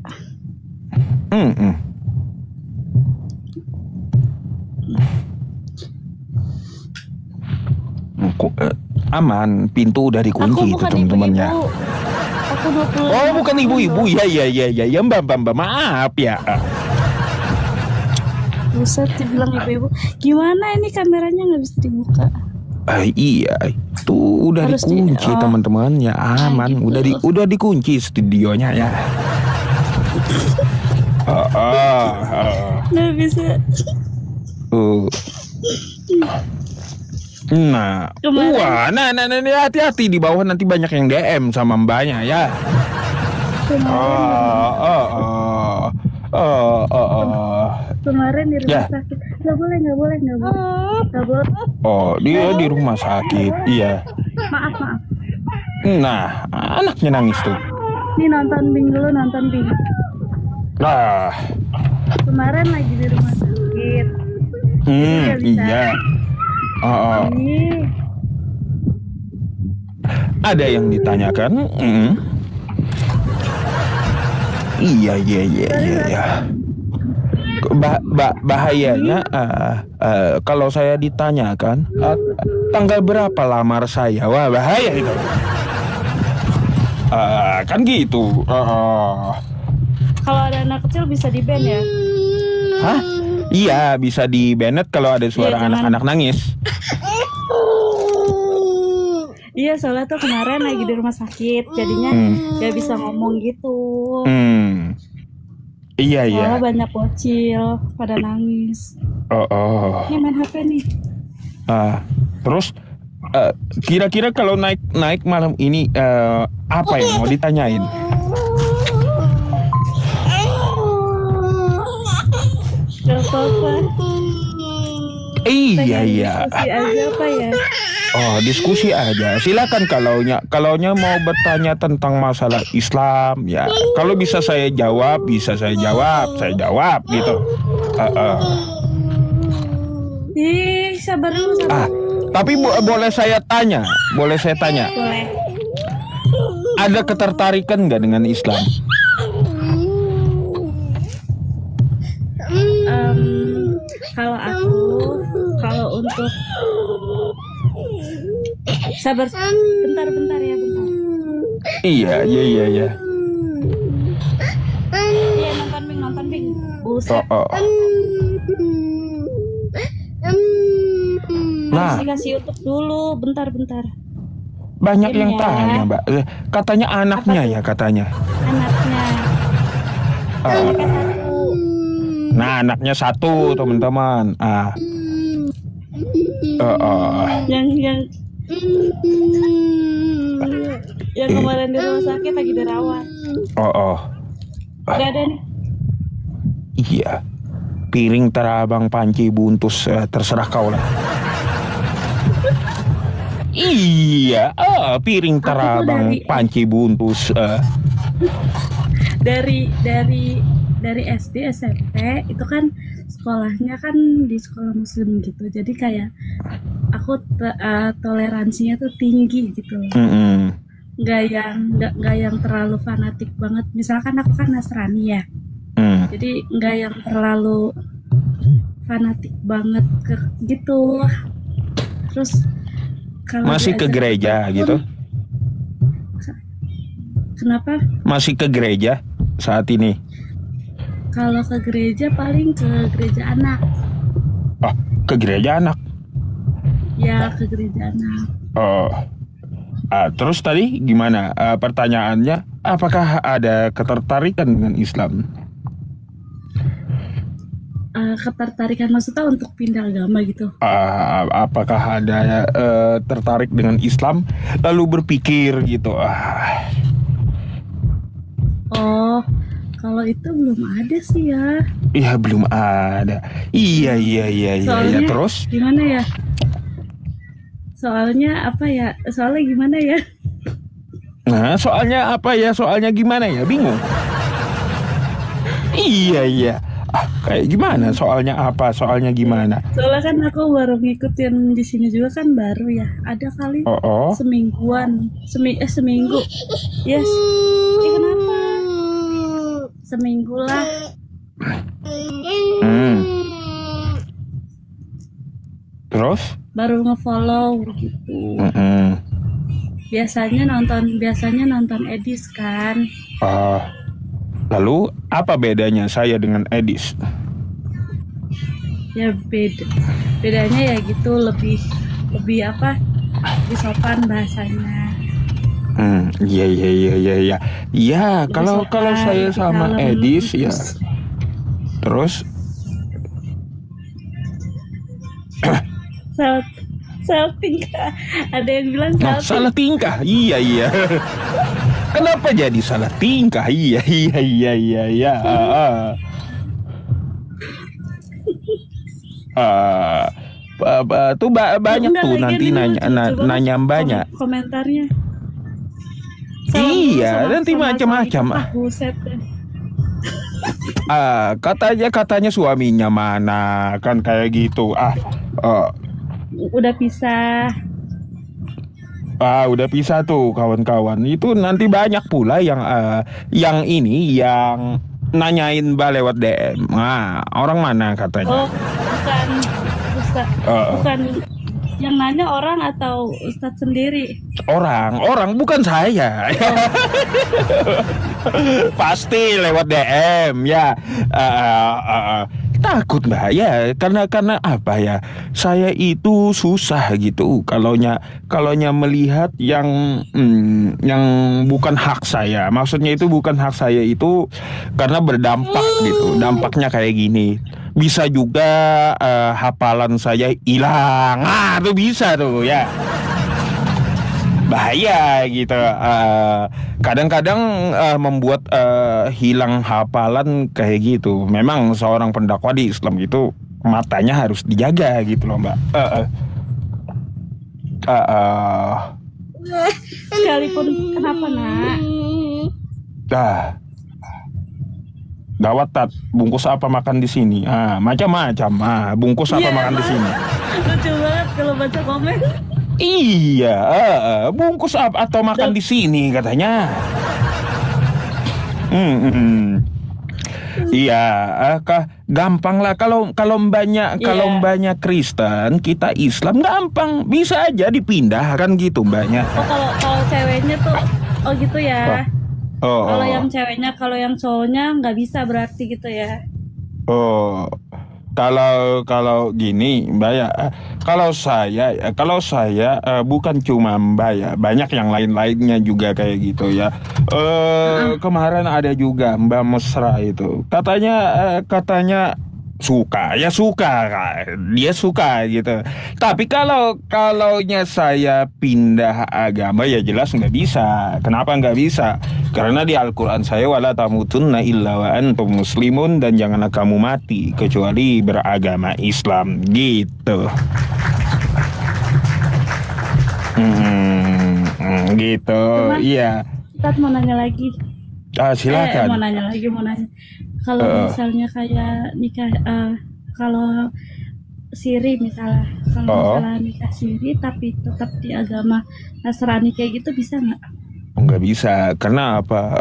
Aman, pintu udah dikunci itu teman-temannya. Aku mau pulang. Oh, bukan ibu-ibu. Ya, Mbak. Maaf ya. Buset, dibilang ibu-ibu. Gimana ini kameranya nggak bisa dibuka? Iya, itu udah harus dikunci teman-teman ya, aman. Gitu. Udah dikunci studionya ya. Nggak bisa. Nah, hati-hati di bawah nanti banyak yang DM sama mbaknya ya. Kemarin di rumah sakit. Nggak boleh. Oh, dia di rumah sakit. Iya. Maaf. Nah, anaknya nangis tuh. Nih nonton Bing dulu, nonton Bing. Nah, kemarin lagi di rumah sakit. Iya. Ada yang ditanyakan? Iya. Bahayanya kalau saya ditanyakan tanggal berapa lamar saya, wah bahaya itu. Kan gitu. Kalau ada anak kecil bisa di-ban ya? Hah? Iya, bisa di-banned kalau ada suara anak-anak nangis. Iya, soalnya tuh kemarin lagi di rumah sakit, jadinya gak bisa ngomong gitu. Iya. Soalnya banyak bocil pada nangis. Ini main HP nih. Terus kira-kira kalau naik malam ini apa yang mau ditanyain? Gak apa-apa. Iya. Diskusi aja apa ya? Diskusi aja. Silakan kalaunya mau bertanya tentang masalah Islam ya. Kalau bisa saya jawab, saya jawab gitu. Sabar dulu. Tapi boleh saya tanya? Boleh. Ada ketertarikan nggak dengan Islam? Kalau untuk sabar bentar ya. Iya. Iya, nonton Bing. Buset. Nah, kasih YouTube dulu, bentar. Banyak Ini yang ya. tanya, Mbak. Katanya anaknya ya, katanya. Anaknya. Anaknya satu. Nah, anaknya satu, teman-teman. Yang kemarin di rumah sakit lagi dirawat. Udah ada nih. Iya. Piring terabang panci buntus, terserah kau lah. Iya, piring terabang panci buntus. Dari SD SMP itu kan sekolahnya kan di sekolah muslim gitu, jadi kayak aku toleransinya tuh tinggi gitu loh. Nggak yang terlalu fanatik banget. Misalkan aku kan Nasrani ya, jadi nggak yang terlalu fanatik banget gitu. Terus kalau masih ke gereja gitu? Kenapa? Masih ke gereja saat ini? Kalau ke gereja paling ke gereja anak. Ke gereja anak? Ya, ke gereja anak. Terus tadi gimana pertanyaannya? Apakah ada ketertarikan dengan Islam? Ketertarikan maksudnya untuk pindah agama gitu? Apakah ada tertarik dengan Islam lalu berpikir gitu? Kalau itu belum ada sih ya. Iya, belum ada. Iya. Soalnya, terus? Gimana ya? Soalnya apa ya? Soalnya gimana ya? Nah, soalnya apa ya? Soalnya gimana ya? Bingung. Iya. Kayak gimana? Soalnya apa? Soalnya gimana? Soalnya kan aku baru ngikutin di sini juga kan baru ya. Ada kali semingguan, seminggu. Yes. Kenapa? Seminggu lah. Terus? Baru nge-follow gitu. Biasanya nonton Edis kan. Lalu apa bedanya saya dengan Edis? Ya bedanya ya gitu, lebih apa? Lebih sopan bahasanya. Iya. Ya, kalau saya sama Edis ya. Terus salah tingkah. Ada yang bilang salah tingkah. Iya. Kenapa jadi salah tingkah? Iya. Tuh banyak tuh nanti nanya banyak. Komentarnya. Iya, nanti macam-macam. Buset deh. katanya suaminya mana kan kayak gitu. Udah pisah. Udah pisah tuh kawan-kawan. Itu nanti banyak pula yang nanyain Mbak lewat DM. Orang mana katanya? Oh, bukan Ustaz. Bukan yang nanya orang atau Ustadz sendiri? Orang bukan saya. Pasti lewat DM ya. Takut Mbak ya, karena apa ya? Saya itu susah gitu kalaunya melihat yang bukan hak saya. Maksudnya itu bukan hak saya itu karena berdampak gitu. Dampaknya kayak gini. Bisa juga hafalan saya hilang. Tuh bisa tuh ya. Bahaya gitu. Kadang-kadang membuat hilang hafalan kayak gitu. Memang seorang pendakwah di Islam itu matanya harus dijaga gitu loh Mbak. Sekalipun kenapa nak? Gawat Tat, bungkus apa makan di sini? Macam-macam. Bungkus apa makan di sini? Lucu banget kalau baca komen. Iya, bungkus apa atau makan di sini katanya. Iya, gampang lah kalau mbaknya Kristen, kita Islam gampang, bisa aja dipindah kan gitu mbaknya. Kalau ceweknya tuh, gitu ya. Kalau yang ceweknya, kalau yang cowoknya nggak bisa berarti gitu ya. Kalau gini Mbak ya, kalau saya bukan cuma Mbak ya, banyak yang lainnya juga kayak gitu ya. Kemarin ada juga Mbak Mesra itu, katanya suka, dia suka gitu. Tapi kalaunya saya pindah agama ya jelas nggak bisa. Kenapa nggak bisa? Karena di Al-Quran saya wala tamutunna illa wa antum muslimun, dan janganlah kamu mati kecuali beragama Islam gitu. Gitu. Iya. Ustaz mau nanya lagi. Silakan. Mau nanya. Kalau misalnya kayak nikah, kalau siri misalnya, nikah siri tapi tetap di agama Nasrani kayak gitu bisa nggak? Nggak bisa, karena apa?